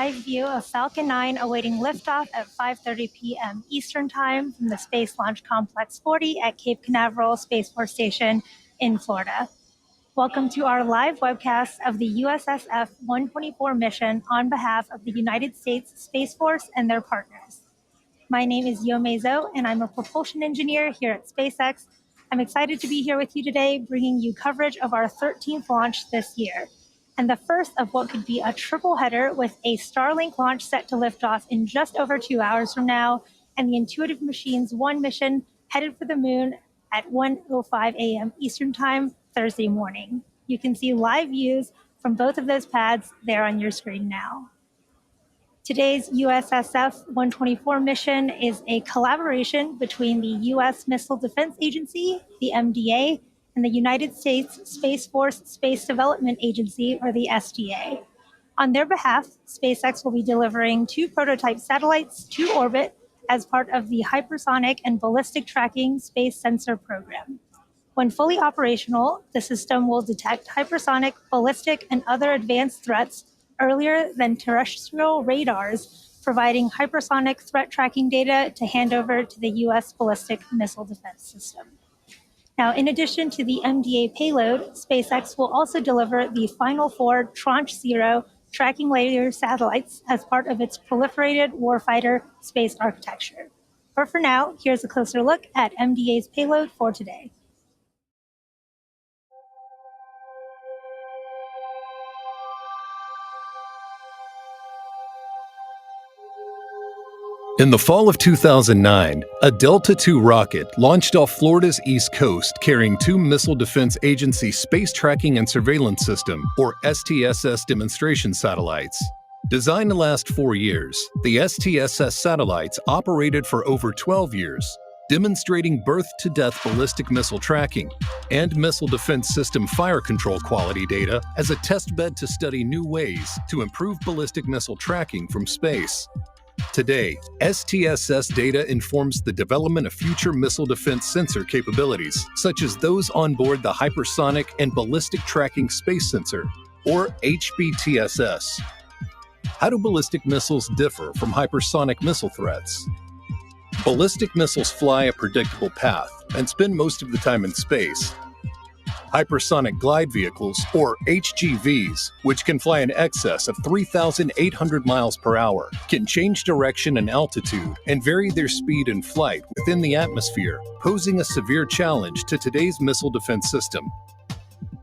live view of Falcon 9 awaiting liftoff at 5:30 p.m. Eastern Time from the Space Launch Complex 40 at Cape Canaveral Space Force Station in Florida. Welcome to our live webcast of the USSF-124 mission on behalf of the United States Space Force and their partners. My name is Yo Mezo, and I'm a propulsion engineer here at SpaceX. I'm excited to be here with you today, bringing you coverage of our 13th launch this year, and the first of what could be a triple header with a Starlink launch set to lift off in just over 2 hours from now, and the Intuitive Machines 1 mission headed for the moon at 1:05 a.m. Eastern Time Thursday morning. You can see live views from both of those pads there on your screen now. Today's USSF-124 mission is a collaboration between the U.S. Missile Defense Agency, the MDA, and the United States Space Force Space Development Agency, or the SDA. On their behalf, SpaceX will be delivering 2 prototype satellites to orbit as part of the Hypersonic and Ballistic Tracking Space Sensor Program. When fully operational, the system will detect hypersonic, ballistic, and other advanced threats earlier than terrestrial radars, providing hypersonic threat tracking data to hand over to the U.S. Ballistic Missile Defense System. Now, in addition to the MDA payload, SpaceX will also deliver the final 4 Tranche 0 tracking layer satellites as part of its proliferated warfighter space architecture. But for now, here's a closer look at MDA's payload for today. In the fall of 2009, a Delta II rocket launched off Florida's east coast carrying 2 Missile Defense Agency Space Tracking and Surveillance System, or STSS, demonstration satellites. Designed to last 4 years, the STSS satellites operated for over 12 years, demonstrating birth-to-death ballistic missile tracking and missile defense system fire control quality data as a testbed to study new ways to improve ballistic missile tracking from space. Today, STSS data informs the development of future missile defense sensor capabilities, such as those on board the Hypersonic and Ballistic Tracking Space Sensor, or HBTSS. How do ballistic missiles differ from hypersonic missile threats? Ballistic missiles fly a predictable path and spend most of the time in space. Hypersonic glide vehicles, or HGVs, which can fly in excess of 3,800 miles per hour, can change direction and altitude and vary their speed in flight within the atmosphere, posing a severe challenge to today's missile defense system.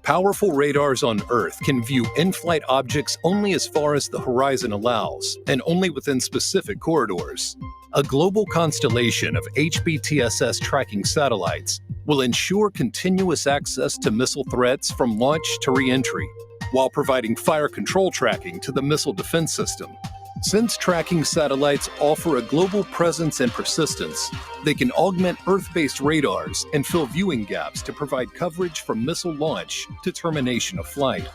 Powerful radars on Earth can view in-flight objects only as far as the horizon allows, and only within specific corridors. A global constellation of HBTSS tracking satellites will ensure continuous access to missile threats from launch to re-entry, while providing fire control tracking to the missile defense system. Since tracking satellites offer a global presence and persistence, they can augment Earth-based radars and fill viewing gaps to provide coverage from missile launch to termination of flight.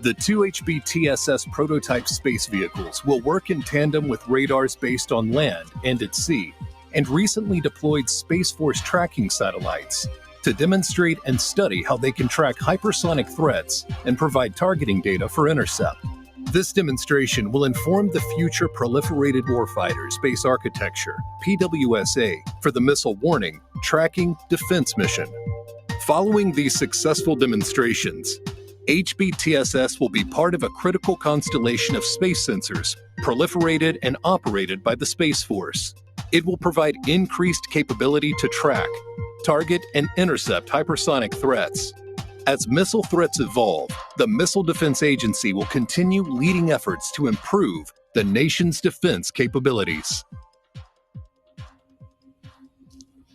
The 2 HBTSS prototype space vehicles will work in tandem with radars based on land and at sea, and recently deployed Space Force tracking satellites to demonstrate and study how they can track hypersonic threats and provide targeting data for intercept. This demonstration will inform the future Proliferated Warfighter Space Architecture, PWSA, for the Missile Warning, Tracking, Defense mission. Following these successful demonstrations, HBTSS will be part of a critical constellation of space sensors proliferated and operated by the Space Force. It will provide increased capability to track, target, and intercept hypersonic threats. As missile threats evolve, the Missile Defense Agency will continue leading efforts to improve the nation's defense capabilities.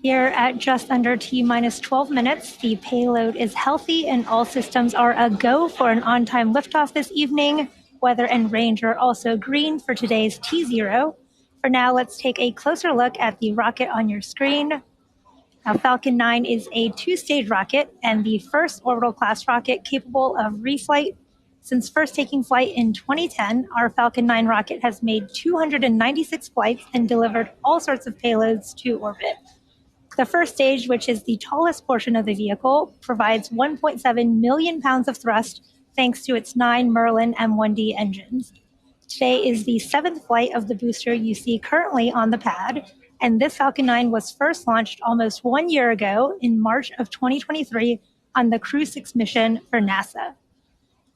Here at just under T-minus 12 minutes, the payload is healthy and all systems are a go for an on-time liftoff this evening. Weather and range are also green for today's T0. For now, let's take a closer look at the rocket on your screen. Now, Falcon 9 is a 2-stage rocket and the first orbital class rocket capable of reflight. Since first taking flight in 2010, our Falcon 9 rocket has made 296 flights and delivered all sorts of payloads to orbit. The first stage, which is the tallest portion of the vehicle, provides 1.7 million pounds of thrust thanks to its 9 Merlin M1D engines. Today is the 7th flight of the booster you see currently on the pad, and this Falcon 9 was first launched almost 1 year ago in March of 2023 on the Crew 6 mission for NASA.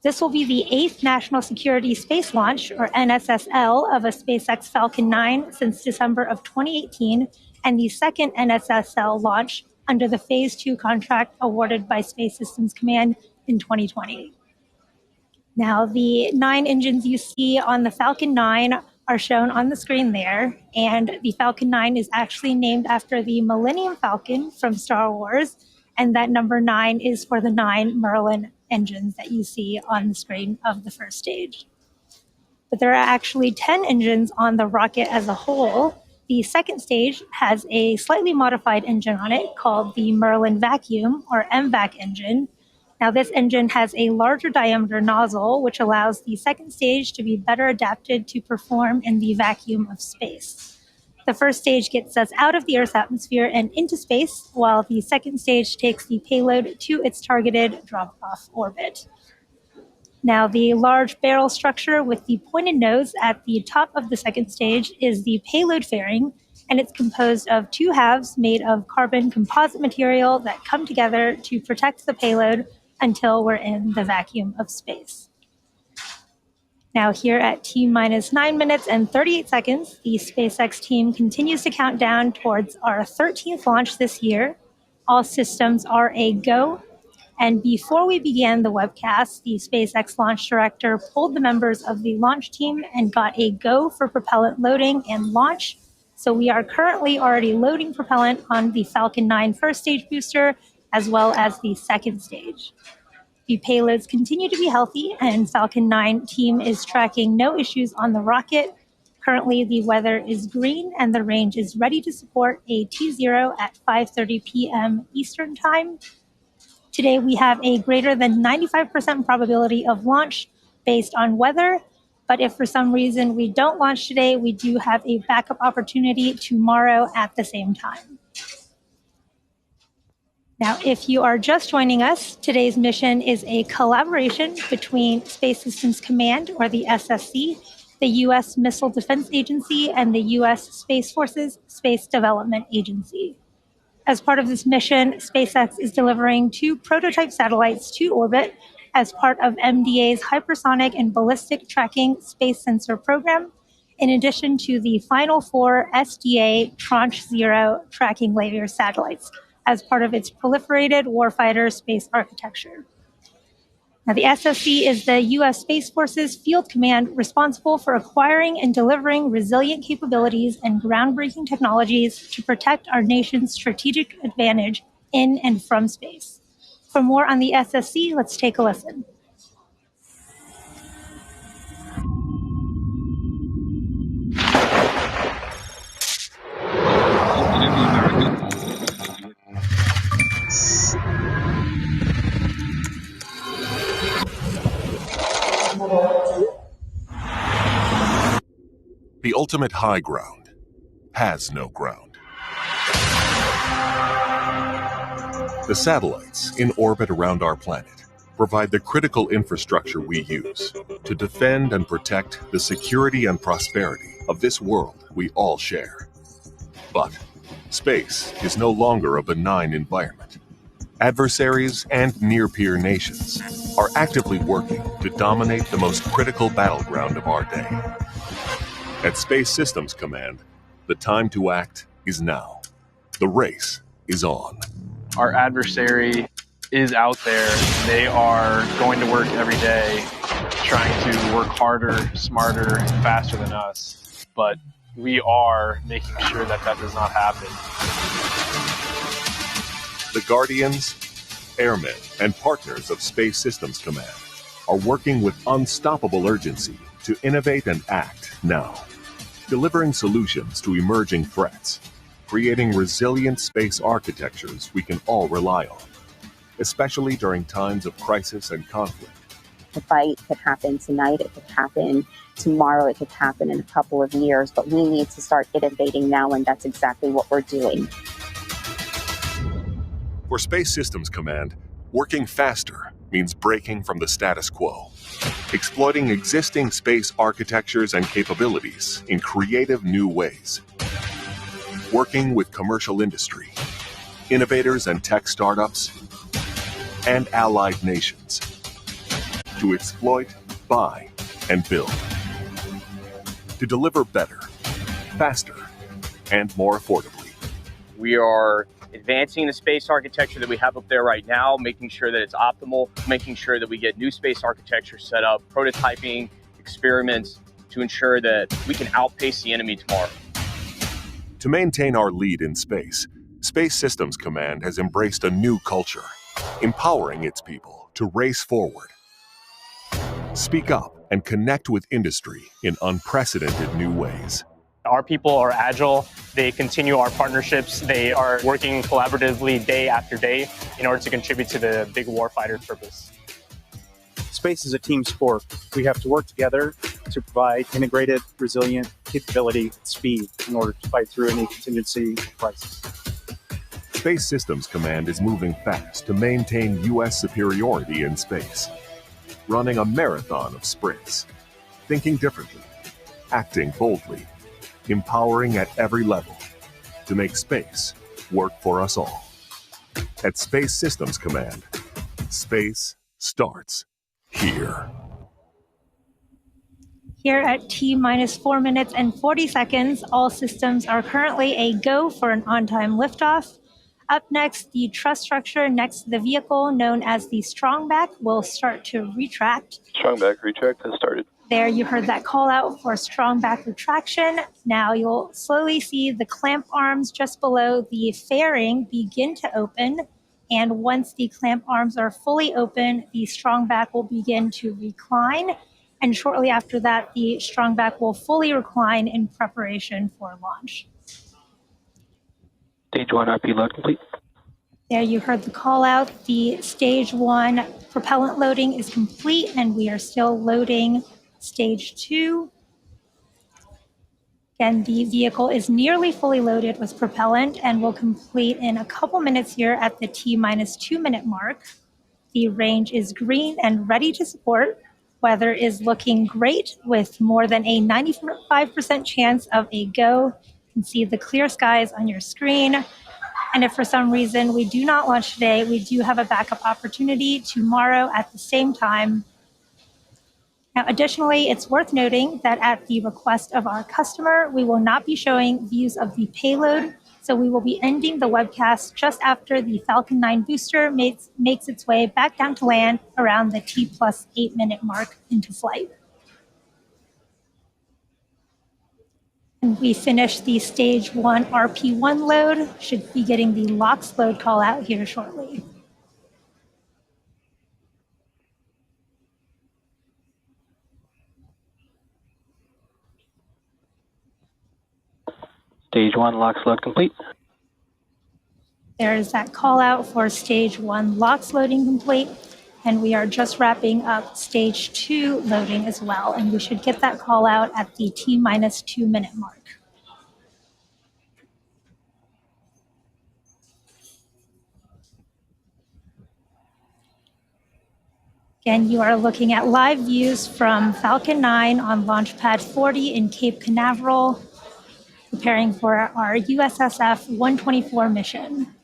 This will be the 8th National Security Space Launch, or NSSL, of a SpaceX Falcon 9 since December of 2018, and the second NSSL launch under the Phase 2 contract awarded by Space Systems Command in 2020. Now, the 9 engines you see on the Falcon 9 are shown on the screen there, and the Falcon 9 is actually named after the Millennium Falcon from Star Wars, and that number 9 is for the 9 Merlin engines that you see on the screen of the first stage. But there are actually 10 engines on the rocket as a whole. The second stage has a slightly modified engine on it called the Merlin Vacuum, or MVAC engine. Now, this engine has a larger diameter nozzle, which allows the second stage to be better adapted to perform in the vacuum of space. The first stage gets us out of the Earth's atmosphere and into space, while the second stage takes the payload to its targeted drop-off orbit. Now, the large barrel structure with the pointed nose at the top of the second stage is the payload fairing, and it's composed of 2 halves made of carbon composite material that come together to protect the payload until we're in the vacuum of space. Now, here at T-minus 9 minutes and 38 seconds, the SpaceX team continues to count down towards our 13th launch this year. All systems are a go. And before we began the webcast, the SpaceX launch director pulled the members of the launch team and got a go for propellant loading and launch. So we are currently already loading propellant on the Falcon 9 first stage booster, as well as the second stage. The payloads continue to be healthy, and Falcon 9 team is tracking no issues on the rocket. Currently, the weather is green, and the range is ready to support a T0 at 5:30 p.m. Eastern Time. Today, we have a greater than 95% probability of launch based on weather, but if for some reason we don't launch today, we do have a backup opportunity tomorrow at the same time. Now, if you are just joining us, today's mission is a collaboration between Space Systems Command, or the SSC, the U.S. Missile Defense Agency, and the U.S. Space Force's Space Development Agency. As part of this mission, SpaceX is delivering 2 prototype satellites to orbit as part of MDA's Hypersonic and Ballistic Tracking Space Sensor Program, in addition to the final 4 SDA Tranche 0 tracking layer satellites as part of its proliferated warfighter space architecture. Now, the SSC is the U.S. Space Force's field command responsible for acquiring and delivering resilient capabilities and groundbreaking technologies to protect our nation's strategic advantage in and from space. For more on the SSC, let's take a listen. The ultimate high ground has no ground. The satellites in orbit around our planet provide the critical infrastructure we use to defend and protect the security and prosperity of this world we all share. But space is no longer a benign environment. Adversaries and near-peer nations are actively working to dominate the most critical battleground of our day. At Space Systems Command, the time to act is now. The race is on. Our adversary is out there. They are going to work every day, trying to work harder, smarter, and faster than us. But we are making sure that that does not happen. The Guardians, airmen, and partners of Space Systems Command are working with unstoppable urgency to innovate and act now, delivering solutions to emerging threats, creating resilient space architectures we can all rely on, especially during times of crisis and conflict. The fight could happen tonight, it could happen tomorrow, it could happen in a couple of years, but we need to start innovating now, and that's exactly what we're doing. For Space Systems Command, working faster means breaking from the status quo. exploiting existing space architectures and capabilities in creative new ways, working with commercial industry, innovators and tech startups, and allied nations to exploit, buy, and build, to deliver better, faster, and more affordably. We are advancing the space architecture that we have up there right now, making sure that it's optimal, making sure that we get new space architecture set up, prototyping, experiments to ensure that we can outpace the enemy tomorrow. To maintain our lead in space, Space Systems Command has embraced a new culture, empowering its people to race forward, speak up, and connect with industry in unprecedented new ways. Our people are agile. They continue our partnerships. They are working collaboratively day after day in order to contribute to the big warfighter purpose. Space is a team sport. We have to work together to provide integrated, resilient capability and speed in order to fight through any contingency crisis. Space Systems Command is moving fast to maintain U.S. superiority in space, running a marathon of sprints, thinking differently, acting boldly, empowering at every level to make space work for us all. At Space Systems Command, space starts here. Here at T-minus 4 minutes and 40 seconds, all systems are currently a go for an on-time liftoff. Up next, the truss structure next to the vehicle, known as the strongback, will start to retract. Strongback retract has started. There, you heard that call out for strongback retraction. Now you'll slowly see the clamp arms just below the fairing begin to open. And once the clamp arms are fully open, the strongback will begin to recline. And shortly after that, the strongback will fully recline in preparation for launch. Stage 1 RP load complete. There you heard the call out. The stage 1 propellant loading is complete, and we are still loading stage 2. Again, the vehicle is nearly fully loaded with propellant and will complete in a couple minutes here at the T-minus 2 minute mark. The range is green and ready to support. Weather is looking great with more than a 95% chance of a go. You can see the clear skies on your screen. And if for some reason we do not launch today, we do have a backup opportunity tomorrow at the same time. Now, additionally, it's worth noting that at the request of our customer, we will not be showing views of the payload. So we will be ending the webcast just after the Falcon 9 booster makes its way back down to land around the T+8 minute mark into flight. And we finished the stage 1 RP1 load, should be getting the LOX load call out here shortly. Stage 1 LOX load complete. There's that call out for stage 1 LOX loading complete. And we are just wrapping up stage 2 loading as well. And we should get that call out at the T-minus 2 minute mark. Again, you are looking at live views from Falcon 9 on Launch Pad 40 in Cape Canaveral, preparing for our USSF-124 mission.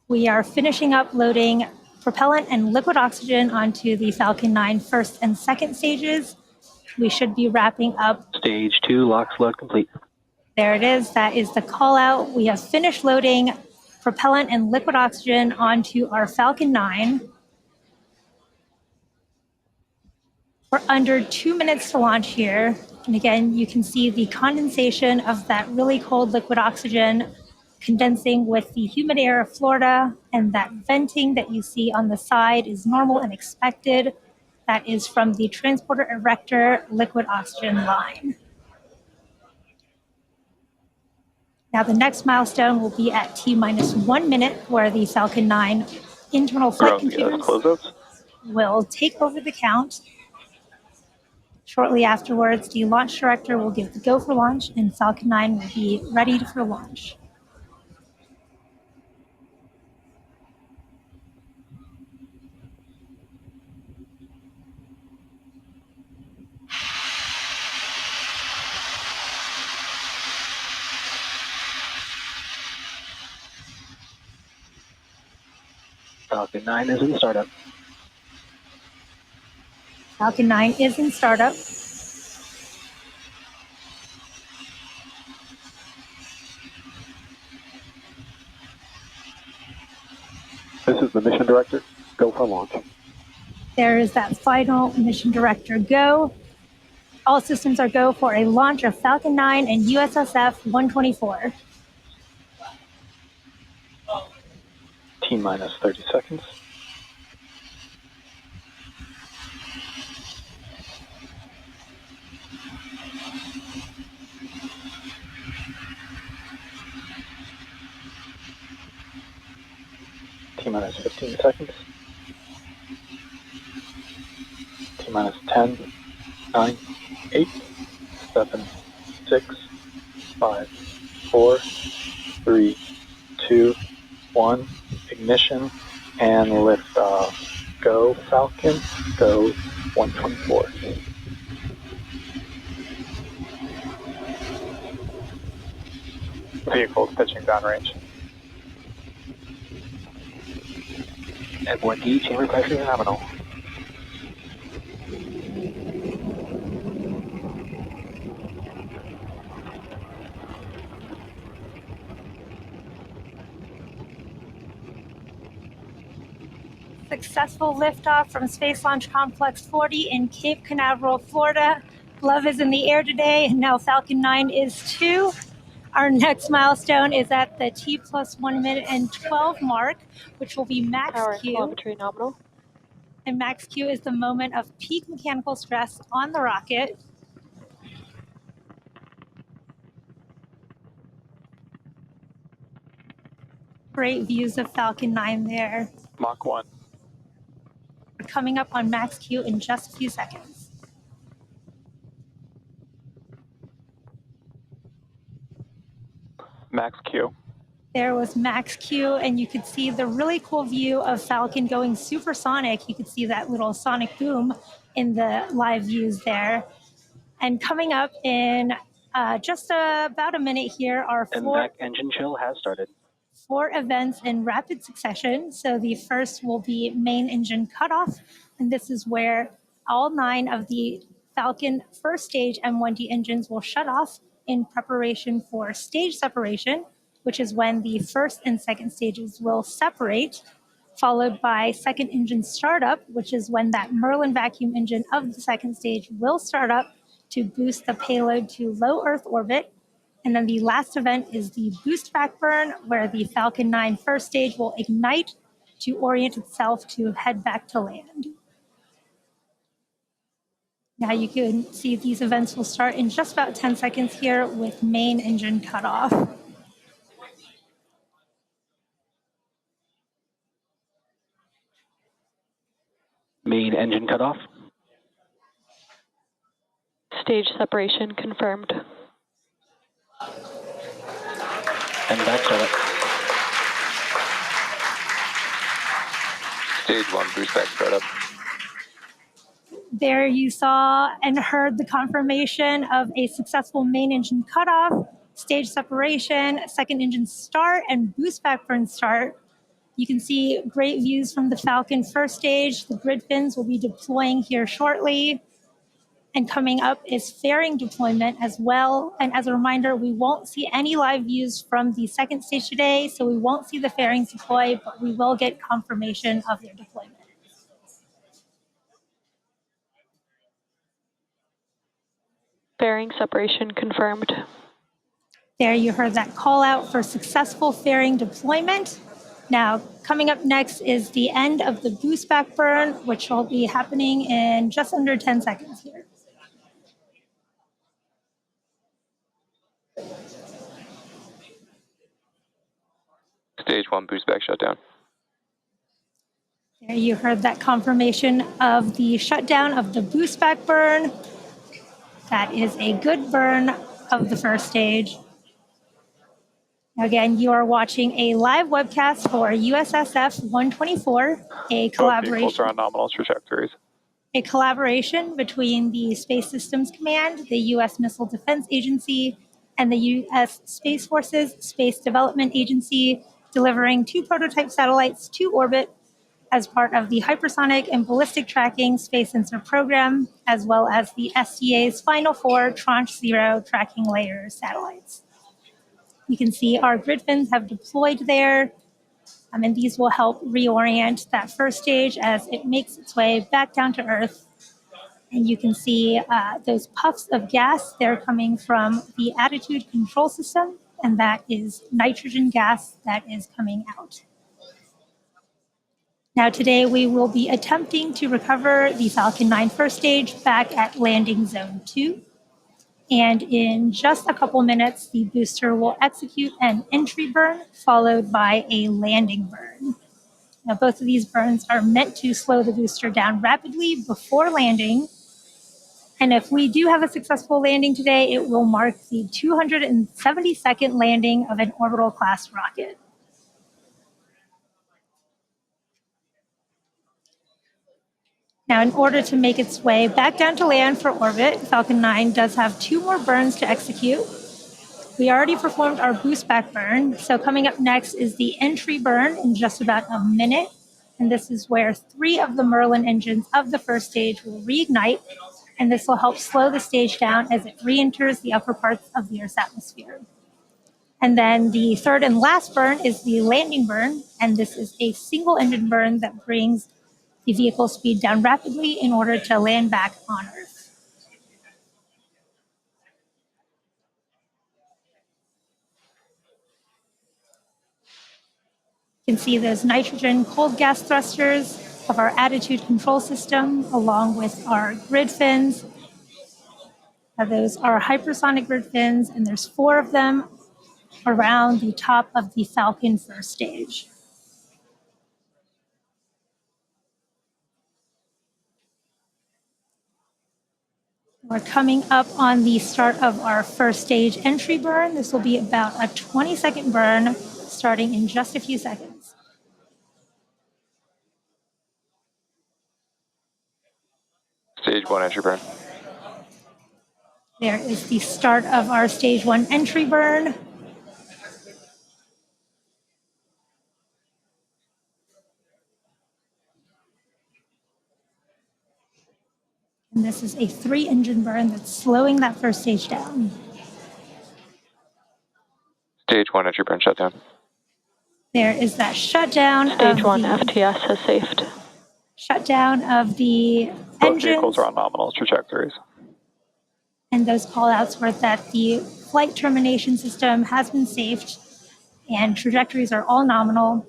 We are finishing up loading propellant and liquid oxygen onto the Falcon 9 first and second stages. We should be wrapping up. Stage 2 LOX load complete. There it is. That is the call out. We have finished loading propellant and liquid oxygen onto our Falcon 9. We're under 2 minutes to launch here. And again, you can see the condensation of that really cold liquid oxygen condensing with the humid air of Florida, and that venting that you see on the side is normal and expected. That is from the transporter erector liquid oxygen line. Now the next milestone will be at T-minus 1 minute, where the Falcon 9 internal flight computers will take over the count. Shortly afterwards, the launch director will give the go for launch, and Falcon 9 will be ready for launch. Falcon 9 is in startup. Falcon 9 is in startup. This is the mission director. Go for launch. There is that final mission director go. All systems are go for a launch of Falcon 9 and USSF-124. T minus 30 seconds. T minus 15 seconds. T minus 10, 9, 8, 7, 6, 5, 4, 3, 2, 1. Ignition and liftoff. Go Falcon, go 124. Vehicles pitching downrange. M1D chamber pressure nominal. Successful liftoff from Space Launch Complex 40 in Cape Canaveral, Florida. Love is in the air today, and now Falcon 9 is too. Our next milestone is at the T plus 1 minute and 12 mark, which will be max Power Q. telemetry nominal. And max Q is the moment of peak mechanical stress on the rocket. Great views of Falcon 9 there. Mach 1. We're coming up on max Q in just a few seconds. Max Q. There was max Q, and you could see the really cool view of Falcon going supersonic. You could see that little sonic boom in the live views there. And coming up in just about a minute here are And back engine chill has started. 4 events in rapid succession. So the first will be main engine cutoff, and this is where all 9 of the Falcon first stage M1D engines will shut off in preparation for stage separation, which is when the first and second stages will separate, followed by second engine startup, which is when that Merlin vacuum engine of the second stage will start up to boost the payload to low Earth orbit. And then the last event is the boost back burn, where the Falcon 9 first stage will ignite to orient itself to head back to land. Now you can see these events will start in just about 10 seconds here with main engine cutoff. Main engine cutoff. Stage separation confirmed. And back startup. Stage 1 boost back startup. There you saw and heard the confirmation of a successful main engine cutoff, stage separation, second engine start, and boost back burn start. You can see great views from the Falcon first stage. The grid fins will be deploying here shortly. And coming up is fairing deployment as well. And as a reminder, we won't see any live views from the second stage today, so we won't see the fairings deploy, but we will get confirmation of their deployment. Fairing separation confirmed. There you heard that call out for successful fairing deployment. Now, coming up next is the end of the boost back burn, which will be happening in just under 10 seconds here. Stage 1 boost back shutdown. There you heard that confirmation of the shutdown of the boost back burn. That is a good burn of the first stage. Again, you are watching a live webcast for USSF-124, a collaboration. Vehicles are on nominal trajectories. A collaboration between the Space Systems Command, the U.S. Missile Defense Agency, and the U.S. Space Forces Space Development Agency, delivering 2 prototype satellites to orbit as part of the Hypersonic and Ballistic Tracking Space Sensor Program, as well as the SDA's Final 4 Tranche 0 Tracking Layer satellites. You can see our grid fins have deployed there, and these will help reorient that first stage as it makes its way back down to Earth. And you can see those puffs of gas, they're coming from the attitude control system, and that is nitrogen gas that is coming out. Now today we will be attempting to recover the Falcon 9 first stage back at landing zone 2. And in just a couple minutes, the booster will execute an entry burn followed by a landing burn. Now both of these burns are meant to slow the booster down rapidly before landing. And if we do have a successful landing today, it will mark the 272nd landing of an orbital class rocket. Now, in order to make its way back down to land for orbit, Falcon 9 does have 2 more burns to execute. We already performed our boost back burn, so coming up next is the entry burn in just about a minute. And this is where 3 of the Merlin engines of the first stage will reignite, and this will help slow the stage down as it re-enters the upper parts of the Earth's atmosphere. And then the third and last burn is the landing burn, and this is a single engine burn that brings the vehicle speed down rapidly in order to land back on Earth. You can see those nitrogen cold gas thrusters of our attitude control system along with our grid fins. Now those are hypersonic grid fins, and there's 4 of them around the top of the Falcon first stage. We're coming up on the start of our first stage entry burn. This will be about a 20-second burn starting in just a few seconds. Stage 1 entry burn. There is the start of our stage 1 entry burn. And this is a 3-engine burn that's slowing that first stage down. Stage 1 entry burn shutdown. There is that shutdown. Stage 1 FTS has saved. Shutdown of the Both engines. vehicles are on nominal trajectories. And those callouts were that the flight termination system has been saved and trajectories are all nominal.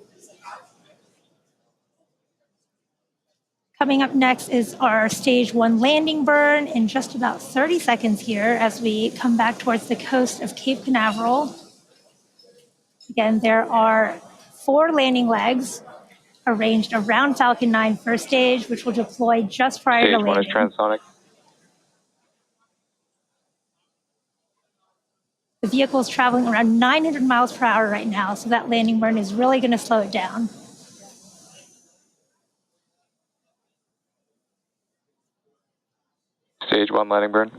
Coming up next is our stage 1 landing burn in just about 30 seconds here as we come back towards the coast of Cape Canaveral. Again, there are 4 landing legs arranged around Falcon 9 first stage, which will deploy just prior to landing. Stage 1 is transonic. The vehicle is traveling around 900 miles per hour right now, so that landing burn is really going to slow it down. Stage 1 landing burn.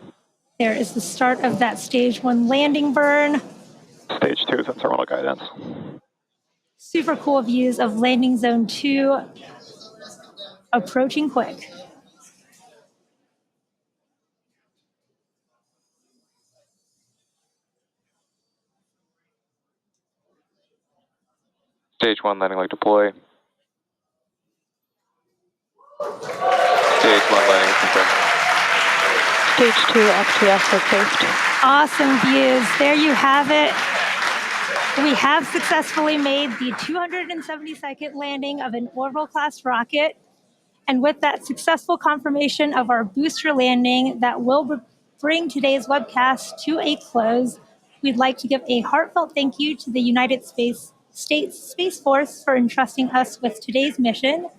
There is the start of that stage 1 landing burn. Stage 2 is in terminal guidance. Super cool views of landing zone 2 approaching quick. Stage 1 landing leg deploy. Stage 1 landing is confirmed. Stage 2 FTS has saved. Awesome views. There you have it. We have successfully made the 272nd landing of an orbital class rocket. And with that successful confirmation of our booster landing, that will bring today's webcast to a close. We'd like to give a heartfelt thank you to the United States Space Force for entrusting us with today's mission.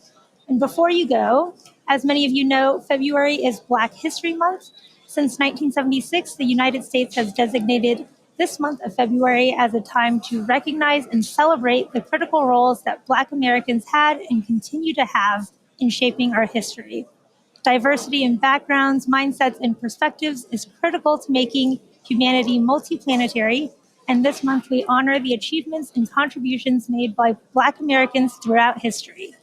And before you go, as many of you know, February is Black History Month. Since 1976, the United States has designated this month of February as a time to recognize and celebrate the critical roles that Black Americans had and continue to have in shaping our history. Diversity in backgrounds, mindsets, and perspectives is critical to making humanity multiplanetary, and this month we honor the achievements and contributions made by Black Americans throughout history.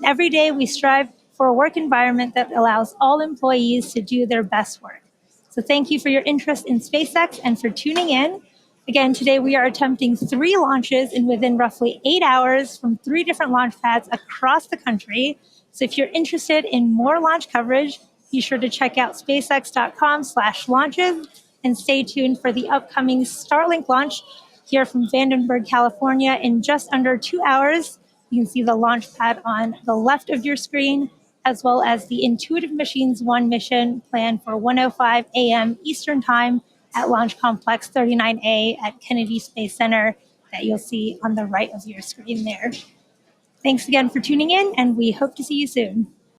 And every day we strive for a work environment that allows all employees to do their best work. So thank you for your interest in SpaceX and for tuning in. Again, today we are attempting 3 launches in within roughly 8 hours from 3 different launch pads across the country. So if you're interested in more launch coverage, be sure to check out spacex.com/launches and stay tuned for the upcoming Starlink launch here from Vandenberg, California in just under 2 hours. You can see the launch pad on the left of your screen, as well as the Intuitive Machines 1 mission planned for 1:05 a.m. Eastern Time at Launch Complex 39A at Kennedy Space Center that you'll see on the right of your screen there. Thanks again for tuning in, and we hope to see you soon.